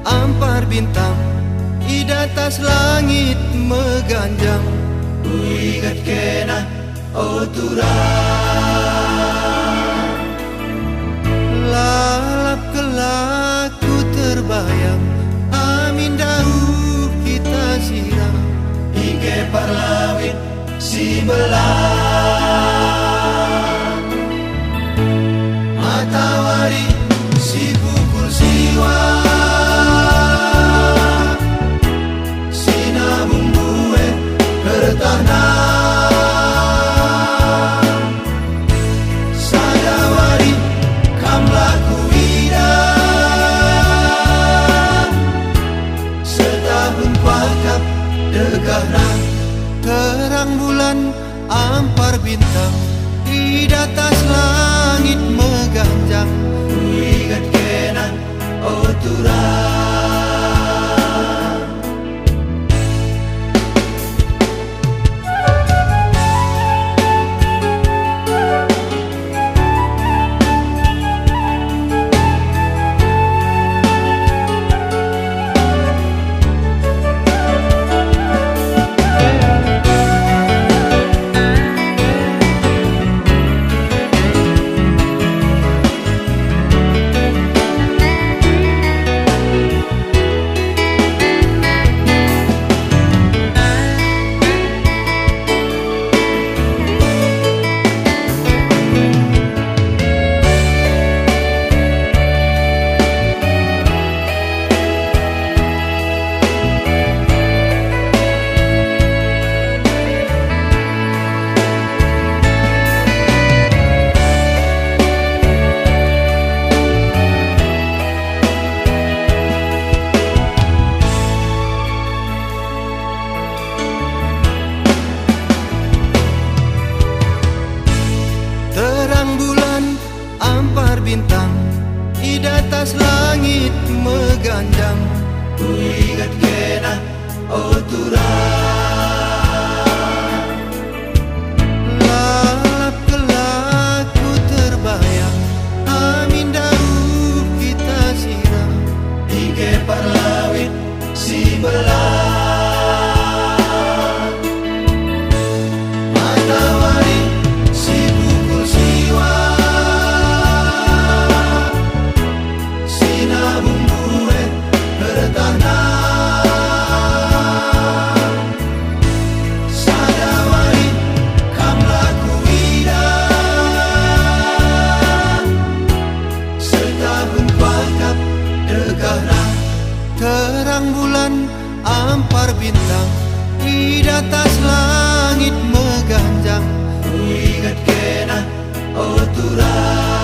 ampar bintang di atas langit mengganjang. Ku ingat kena oh turang, lalap kelaku terbayang, amin dahu kita siram. ike parlawit si belang, matahari si pukul siwa, sina bumbue pertahanan, sadawari kam laku ida, setahun pakap dekahna. Terang bulan ampar bintang di atas langit mengganjang. Ku ingat kena oh turang, bintang di atas langit mengganjang. ku ingat kena oh turang, lalap kelaku terbayang, amin dahu kita siram. ike parlawit si belang, matahari si pukul siwa, sina bumbue pertahanan, sadawari kam laku ida, setahun pakap dekahna. Terang bulan ampar bintang di atas langit mengganjang. Ku ingat kena oh turang,